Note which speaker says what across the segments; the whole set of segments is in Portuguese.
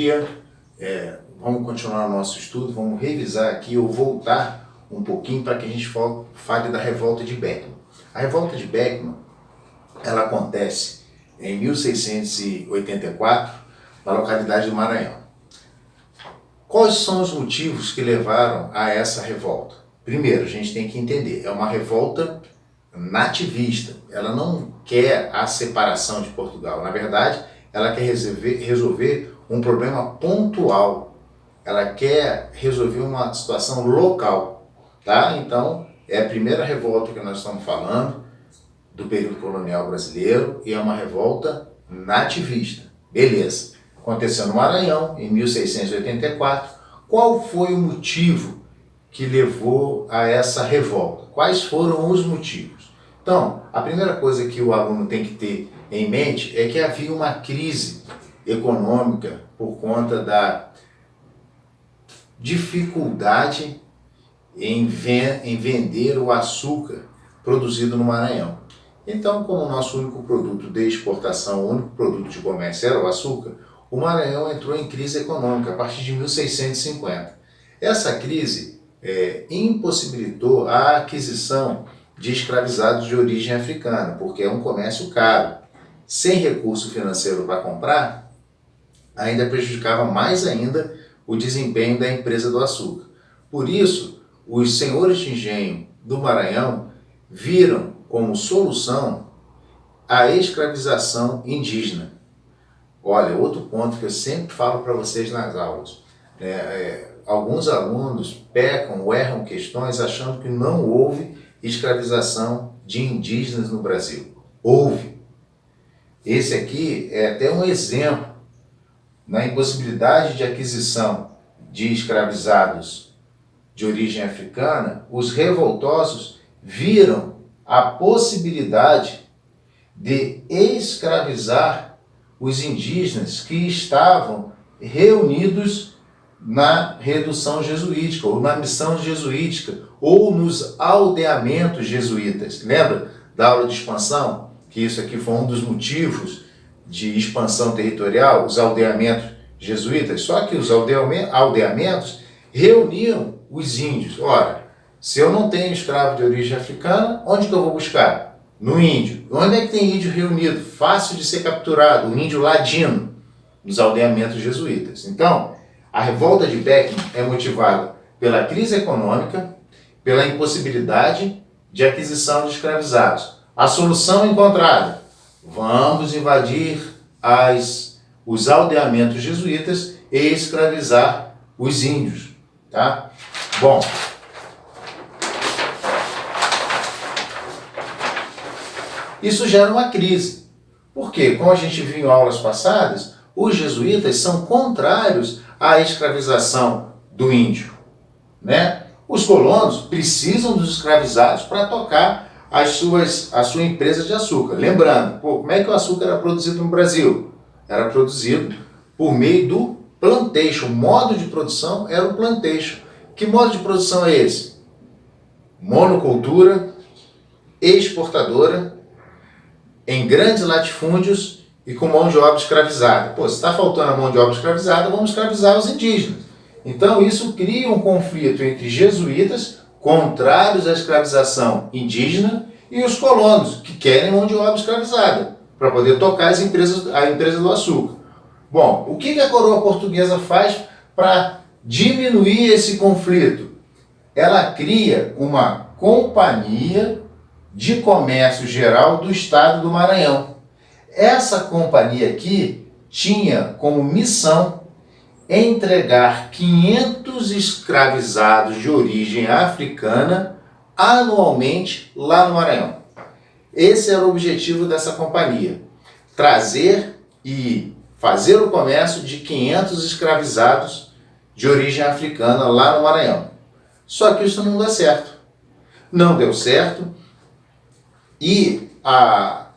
Speaker 1: dia. Vamos continuar o nosso estudo, vamos revisar aqui ou voltar um pouquinho para que a gente fale da revolta de Beckman. A revolta de Beckman, ela acontece em 1684, na localidade do Maranhão. Quais são os motivos que levaram a essa revolta? Primeiro, a gente tem que entender, é uma revolta nativista. Ela não quer a separação de Portugal. Na verdade, ela quer resolver um problema pontual. Ela quer resolver uma situação local. Tá? Então, é a primeira revolta que nós estamos falando do período colonial brasileiro e é uma revolta nativista. Beleza. Aconteceu no Maranhão, em 1684. Qual foi o motivo que levou a essa revolta? Quais foram os motivos? Então, a primeira coisa que o aluno tem que ter em mente é que havia uma crise econômica por conta da dificuldade em vender o açúcar produzido no Maranhão. Então, como o nosso único produto de exportação, o único produto de comércio era o açúcar, o Maranhão entrou em crise econômica a partir de 1650. Essa crise impossibilitou a aquisição de escravizados de origem africana, porque é um comércio caro. Sem recurso financeiro para comprar, ainda prejudicava mais ainda o desempenho da empresa do açúcar. Por isso, os senhores de engenho do Maranhão viram como solução a escravização indígena. Olha, outro ponto que eu sempre falo para vocês nas aulas. Alguns alunos pecam ou erram questões achando que não houve escravização de indígenas no Brasil. Houve. Esse aqui é até um exemplo na impossibilidade de aquisição de escravizados de origem africana. Os revoltosos viram a possibilidade de escravizar os indígenas que estavam reunidos na redução jesuítica, ou na missão jesuítica, ou nos aldeamentos jesuítas. Lembra da aula de expansão? Que isso aqui foi um dos motivos de expansão territorial, os aldeamentos jesuítas. Só que os aldeamentos reuniam os índios. Ora, se eu não tenho escravo de origem africana, onde que eu vou buscar? No índio. Onde é que tem índio reunido? Fácil de ser capturado, o índio ladino, nos aldeamentos jesuítas. Então, a revolta de Beckman é motivada pela crise econômica, pela impossibilidade de aquisição de escravizados. A solução encontrada: vamos invadir os aldeamentos jesuítas e escravizar os índios. Tá? Bom, isso gera uma crise. Por quê? Como a gente viu em aulas passadas, os jesuítas são contrários à escravização do índio, né? Os colonos precisam dos escravizados para tocar a sua empresa de açúcar. Lembrando, como é que o açúcar era produzido no Brasil? Era produzido por meio do plantation. O modo de produção era o plantation. Que modo de produção é esse? Monocultura, exportadora, em grandes latifúndios e com mão de obra escravizada. Se está faltando a mão de obra escravizada, vamos escravizar os indígenas. Então isso cria um conflito entre jesuítas, contrários à escravização indígena, e os colonos, que querem mão de obra escravizada, para poder tocar a empresa do açúcar. Bom, o que a coroa portuguesa faz para diminuir esse conflito? Ela cria uma companhia de comércio geral do estado do Maranhão. Essa companhia aqui tinha como missão entregar 500 escravizados de origem africana anualmente lá no Maranhão. Esse era o objetivo dessa companhia: trazer e fazer o comércio de 500 escravizados de origem africana lá no Maranhão. Só que isso não deu certo. Não deu certo e a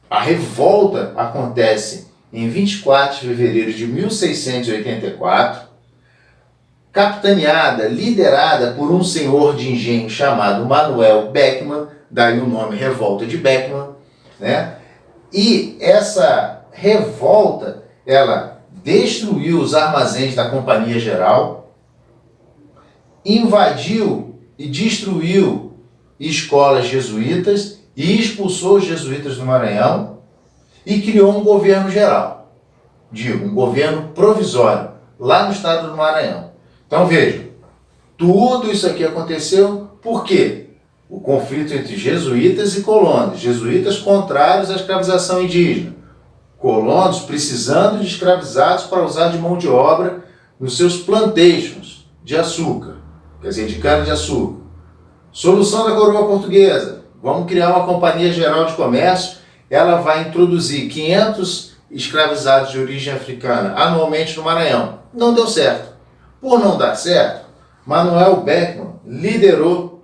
Speaker 1: revolta acontece em 24 de fevereiro de 1684, capitaneada, liderada por um senhor de engenho chamado Manuel Beckman, daí o nome Revolta de Beckman, né? E essa revolta, ela destruiu os armazéns da Companhia Geral, invadiu e destruiu escolas jesuítas e expulsou os jesuítas do Maranhão e criou um governo geral, um governo provisório, lá no estado do Maranhão. Então vejam, tudo isso aqui aconteceu por quê? O conflito entre jesuítas e colonos, jesuítas contrários à escravização indígena, colonos precisando de escravizados para usar de mão de obra nos seus plantations de açúcar, quer dizer, de cana-de-açúcar. Solução da coroa portuguesa, vamos criar uma Companhia Geral de Comércio, ela vai introduzir 500 escravizados de origem africana anualmente no Maranhão. Não deu certo. Por não dar certo, Manuel Beckmann liderou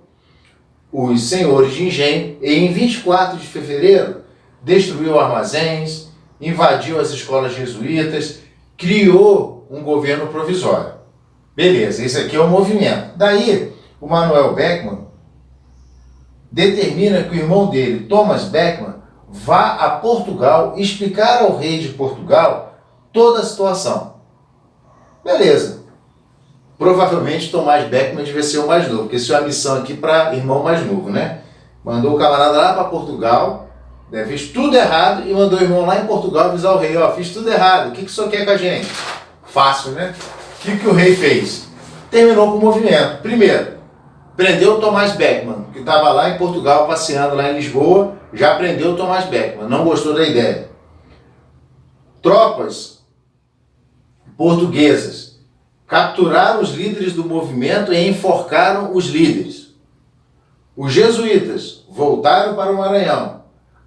Speaker 1: os senhores de engenho e em 24 de fevereiro destruiu armazéns, invadiu as escolas jesuítas, criou um governo provisório. Beleza, esse aqui é o movimento. Daí, o Manuel Beckmann determina que o irmão dele, Thomas Beckmann, vá a Portugal explicar ao rei de Portugal toda a situação. Beleza. Provavelmente Thomas Beckmann devia ser o mais novo, porque isso é uma missão aqui para irmão mais novo, né? Mandou o camarada lá para Portugal, fez tudo errado e mandou o irmão lá em Portugal avisar o rei, ó, fiz tudo errado, o que o senhor quer com a gente? Fácil, né? O que o rei fez? Terminou com o movimento. Primeiro, prendeu o Thomas Beckmann, que estava lá em Portugal, passeando lá em Lisboa, já prendeu o Thomas Beckmann, não gostou da ideia. Tropas portuguesas capturaram os líderes do movimento e enforcaram os líderes. Os jesuítas voltaram para o Maranhão.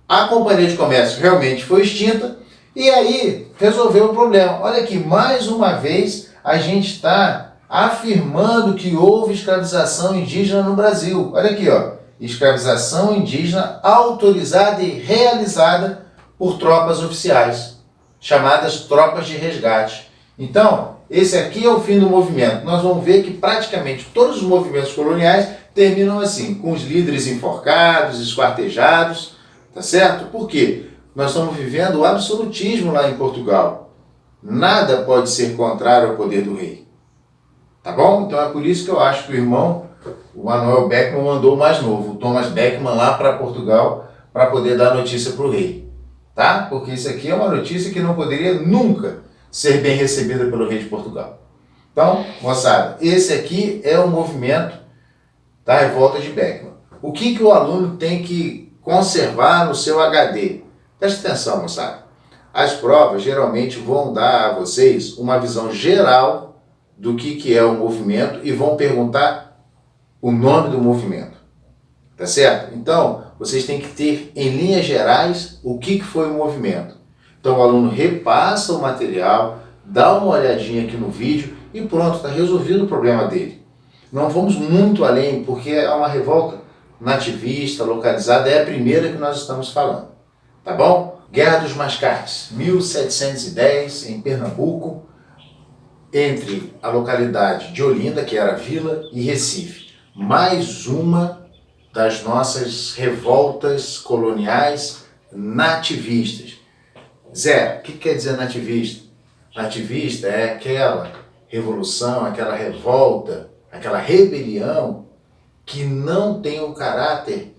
Speaker 1: A Companhia de Comércio realmente foi extinta e aí resolveu o problema. Olha aqui, mais uma vez a gente está afirmando que houve escravização indígena no Brasil. Olha aqui, ó, escravização indígena autorizada e realizada por tropas oficiais, chamadas tropas de resgate. Então, esse aqui é o fim do movimento. Nós vamos ver que praticamente todos os movimentos coloniais terminam assim, com os líderes enforcados, esquartejados, tá certo? Por quê? Nós estamos vivendo o absolutismo lá em Portugal. Nada pode ser contrário ao poder do rei. Tá bom? Então é por isso que eu acho que o Manuel Beckmann mandou o mais novo, o Thomas Beckmann, lá para Portugal para poder dar notícia para o rei. Tá? Porque isso aqui é uma notícia que não poderia nunca ser bem recebida pelo rei de Portugal. Então, moçada, esse aqui é o movimento da revolta de Beckmann. O que o aluno tem que conservar no seu HD? Preste atenção, moçada. As provas geralmente vão dar a vocês uma visão geral do que é o movimento e vão perguntar o nome do movimento. Tá certo? Então, vocês têm que ter em linhas gerais o que foi o movimento. Então o aluno repassa o material, dá uma olhadinha aqui no vídeo e pronto, está resolvido o problema dele. Não vamos muito além, porque é uma revolta nativista, localizada, é a primeira que nós estamos falando. Tá bom? Guerra dos Mascates, 1710, em Pernambuco, entre a localidade de Olinda, que era Vila, e Recife. Mais uma das nossas revoltas coloniais nativistas. Zé, o que quer dizer nativista? Nativista é aquela revolução, aquela revolta, aquela rebelião que não tem o caráter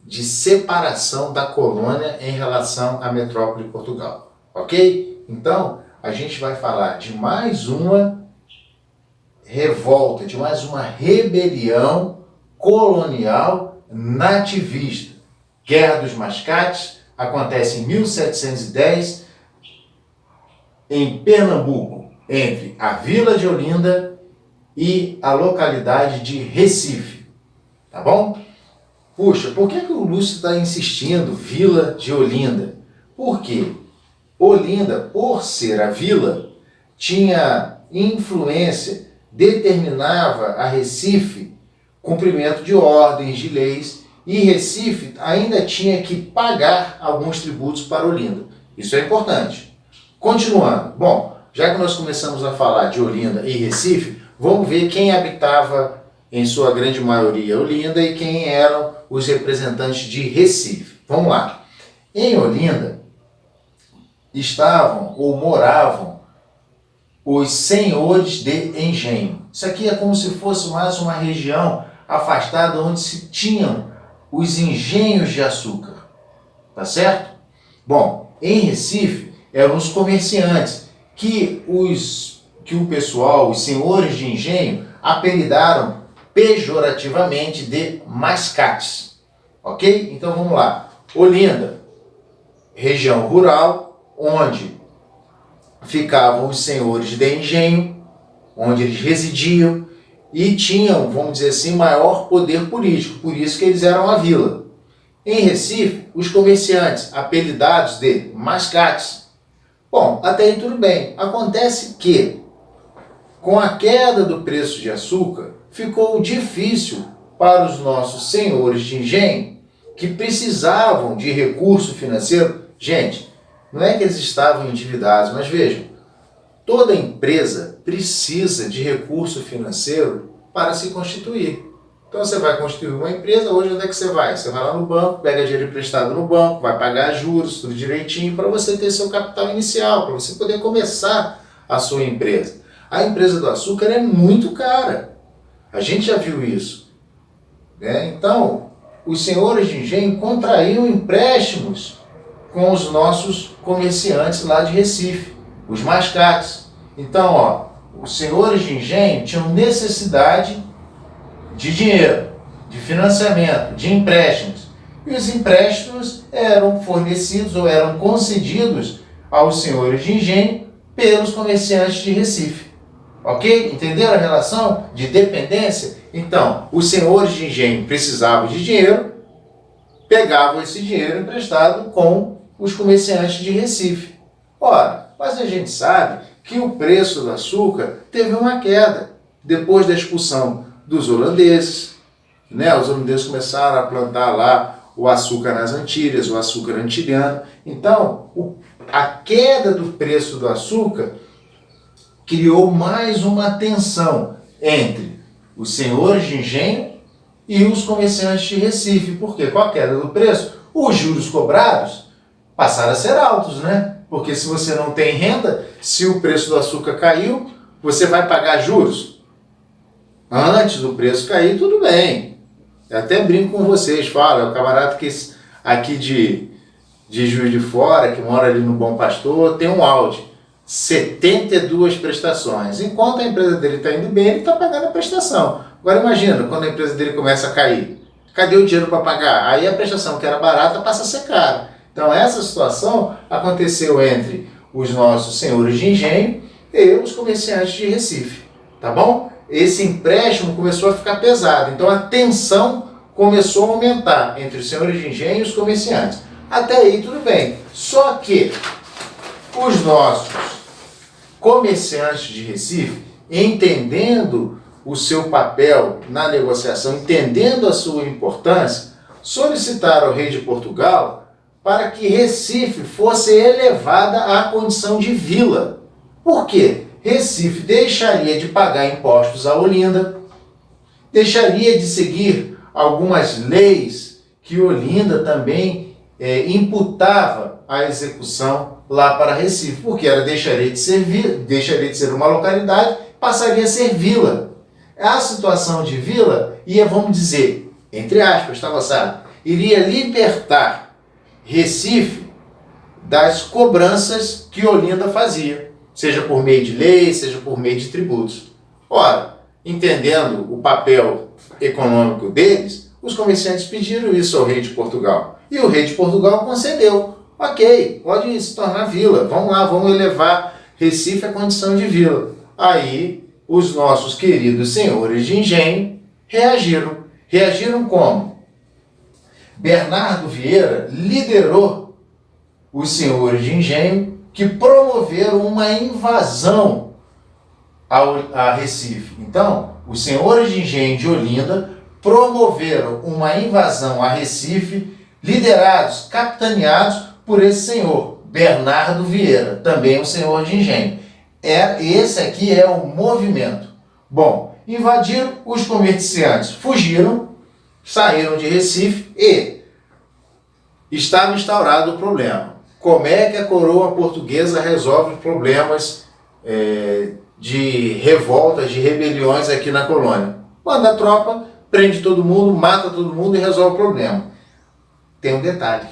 Speaker 1: de separação da colônia em relação à metrópole Portugal. Ok? Então, a gente vai falar de mais uma revolta, de mais uma rebelião colonial nativista. Guerra dos Mascates acontece em 1710 em Pernambuco, entre a Vila de Olinda e a localidade de Recife. Tá bom? Puxa, por que o Lúcio está insistindo Vila de Olinda? Porque Olinda, por ser a vila, tinha influência, determinava a Recife cumprimento de ordens, de leis, e Recife ainda tinha que pagar alguns tributos para Olinda. Isso é importante. Continuando. Bom, já que nós começamos a falar de Olinda e Recife, vamos ver quem habitava, em sua grande maioria, Olinda e quem eram os representantes de Recife. Vamos lá. Em Olinda estavam ou moravam os senhores de engenho. Isso aqui é como se fosse mais uma região afastada onde se tinham os engenhos de açúcar. Tá certo? Bom, em Recife eram os comerciantes que o pessoal, os senhores de engenho, apelidaram pejorativamente de mascates. Ok? Então vamos lá. Olinda, região rural, onde ficavam os senhores de engenho, onde eles residiam e tinham, vamos dizer assim, maior poder político, por isso que eles eram a vila. Em Recife, os comerciantes, apelidados de mascates. Bom, até aí tudo bem. Acontece que, com a queda do preço de açúcar, ficou difícil para os nossos senhores de engenho, que precisavam de recurso financeiro. Gente, não é que eles estavam endividados, mas vejam, toda empresa precisa de recurso financeiro para se constituir. Então você vai constituir uma empresa, hoje onde é que você vai? Você vai lá no banco, pega dinheiro emprestado no banco, vai pagar juros, tudo direitinho, para você ter seu capital inicial, para você poder começar a sua empresa. A empresa do açúcar é muito cara. A gente já viu isso. Né? Então, os senhores de engenho contraíam empréstimos com os nossos comerciantes lá de Recife, os mascates. Então, os senhores de engenho tinham necessidade de dinheiro, de financiamento, de empréstimos. E os empréstimos eram fornecidos ou eram concedidos aos senhores de engenho pelos comerciantes de Recife. Ok? Entenderam a relação de dependência? Então, os senhores de engenho precisavam de dinheiro, pegavam esse dinheiro emprestado com os comerciantes de Recife. Ora, mas a gente sabe que o preço do açúcar teve uma queda depois da expulsão dos holandeses. Né? Os holandeses começaram a plantar lá o açúcar nas Antilhas, o açúcar antilhano. Então, a queda do preço do açúcar criou mais uma tensão entre os senhores de engenho e os comerciantes de Recife. Porque com a queda do preço, os juros cobrados passaram a ser altos, né? Porque se você não tem renda, se o preço do açúcar caiu, você vai pagar juros. Antes do preço cair, tudo bem. Eu até brinco com vocês, falo, é o camarada que aqui de Juiz de Fora, que mora ali no Bom Pastor, tem um Audi. 72 prestações. Enquanto a empresa dele está indo bem, ele está pagando a prestação. Agora imagina, quando a empresa dele começa a cair. Cadê o dinheiro para pagar? Aí a prestação que era barata passa a ser cara. Então essa situação aconteceu entre os nossos senhores de engenho e os comerciantes de Recife. Tá bom? Esse empréstimo começou a ficar pesado. Então a tensão começou a aumentar entre os senhores de engenho e os comerciantes. Até aí tudo bem. Só que os nossos comerciantes de Recife, entendendo o seu papel na negociação, entendendo a sua importância, solicitaram ao rei de Portugal para que Recife fosse elevada à condição de vila. Por quê? Recife deixaria de pagar impostos a Olinda, deixaria de seguir algumas leis que Olinda também imputava à execução lá para Recife, porque ela deixaria de ser uma localidade, passaria a ser vila. A situação de vila ia, vamos dizer, entre aspas, tá moçada, iria libertar Recife das cobranças que Olinda fazia, seja por meio de lei, seja por meio de tributos. Ora, entendendo o papel econômico deles, os comerciantes pediram isso ao rei de Portugal. E o rei de Portugal concedeu. Ok, pode se tornar vila. Vamos lá, vamos elevar Recife à condição de vila. Aí, os nossos queridos senhores de engenho reagiram. Reagiram como? Bernardo Vieira liderou os senhores de engenho que promoveram uma invasão a Recife. Então, os senhores de engenho de Olinda promoveram uma invasão a Recife, liderados, capitaneados por esse senhor, Bernardo Vieira, também um senhor de engenho. Esse aqui é o movimento. Bom, invadiram, os comerciantes fugiram, saíram de Recife e estava instaurado o problema. Como é que a coroa portuguesa resolve problemas de revoltas, de rebeliões aqui na colônia. Manda a tropa, prende todo mundo, mata todo mundo e resolve o problema. Tem um detalhe.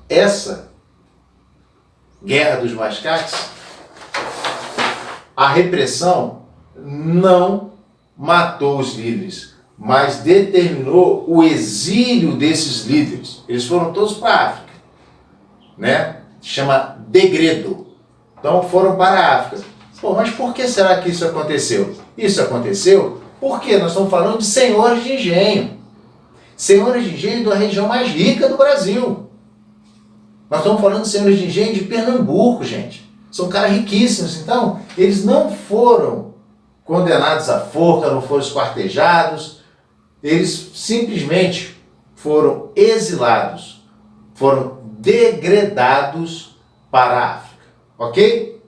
Speaker 1: Essa Guerra dos Mascates, a repressão não matou os líderes, mas determinou o exílio desses líderes. Eles foram todos para a África, né? Chama degredo. Então foram para a África. Pô, mas por que será que isso aconteceu? Isso aconteceu porque nós estamos falando de senhores de engenho. Senhores de engenho da região mais rica do Brasil. Nós estamos falando de senhores de engenho de Pernambuco, gente. São caras riquíssimos. Então, eles não foram condenados à forca, não foram esquartejados. Eles simplesmente foram exilados. Foram degredados para a África. Ok?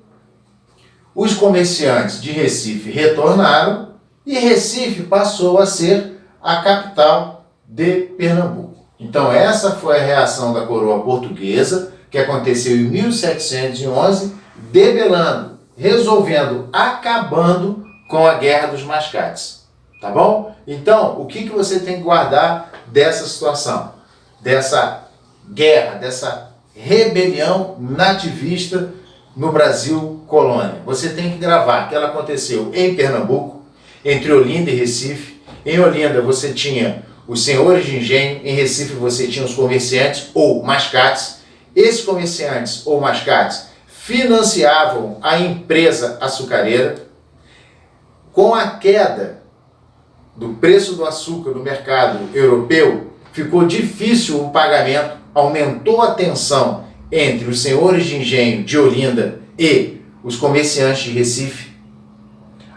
Speaker 1: Os comerciantes de Recife retornaram e Recife passou a ser a capital de Pernambuco. Então essa foi a reação da coroa portuguesa, que aconteceu em 1711, debelando, resolvendo, acabando com a Guerra dos Mascates. Tá bom? Então, o que você tem que guardar dessa situação? Dessa guerra, dessa rebelião nativista no Brasil colônia. Você tem que gravar que ela aconteceu em Pernambuco, entre Olinda e Recife. Em Olinda você tinha os senhores de engenho, em Recife você tinha os comerciantes ou mascates. Esses comerciantes ou mascates financiavam a empresa açucareira. Com a queda do preço do açúcar no mercado europeu, ficou difícil o pagamento, aumentou a tensão entre os senhores de engenho de Olinda e os comerciantes de Recife,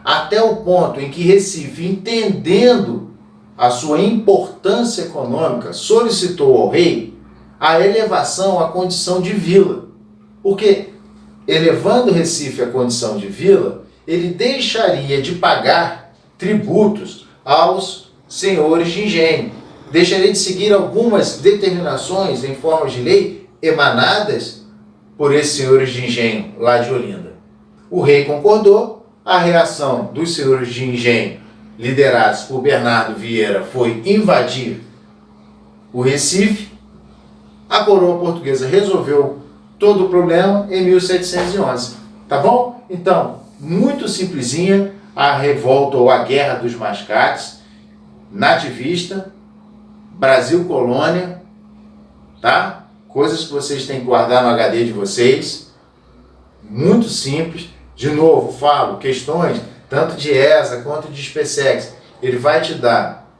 Speaker 1: até o ponto em que Recife, entendendo a sua importância econômica, solicitou ao rei a elevação à condição de vila. Porque, elevando Recife à condição de vila, ele deixaria de pagar tributos aos senhores de engenho, deixaria de seguir algumas determinações em forma de lei emanadas por esses senhores de engenho lá de Olinda. O rei concordou, a reação dos senhores de engenho, liderados por Bernardo Vieira, foi invadir o Recife. A coroa portuguesa resolveu todo o problema em 1711. Tá bom? Então, muito simplesinha a revolta ou a Guerra dos Mascates, nativista, Brasil colônia, tá? Coisas que vocês têm que guardar no HD de vocês. Muito simples. De novo, falo, questões tanto de ESA quanto de SpaceX. Ele vai te dar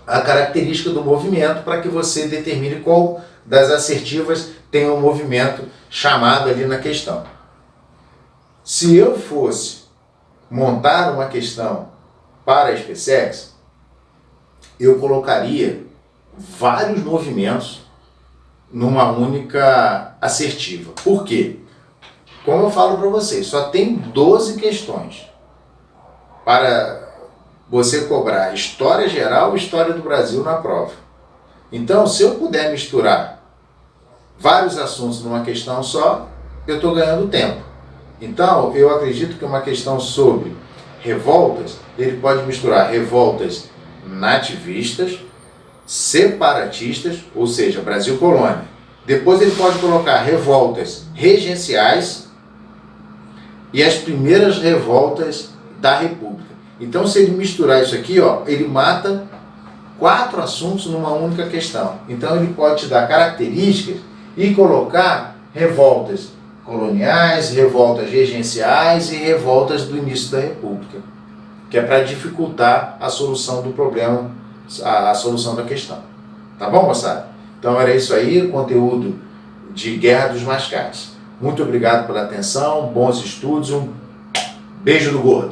Speaker 1: a característica do movimento para que você determine qual das assertivas tem um movimento chamado ali na questão. Se eu fosse montar uma questão para a SpaceX, eu colocaria vários movimentos numa única assertiva. Por quê? Como eu falo para vocês, só tem 12 questões para você cobrar história geral e história do Brasil na prova. Então, se eu puder misturar vários assuntos numa questão só, eu estou ganhando tempo. Então, eu acredito que uma questão sobre revoltas, ele pode misturar revoltas nativistas, separatistas, ou seja, Brasil colônia. Depois ele pode colocar revoltas regenciais e as primeiras revoltas da República. Então, se ele misturar isso aqui, ó, ele mata 4 assuntos numa única questão. Então, ele pode te dar características e colocar revoltas coloniais, revoltas regenciais e revoltas do início da República, que é para dificultar a solução do problema, a solução da questão. Tá bom, moçada? Então, era isso aí, o conteúdo de Guerra dos Mascates. Muito obrigado pela atenção, bons estudos, um beijo do gordo.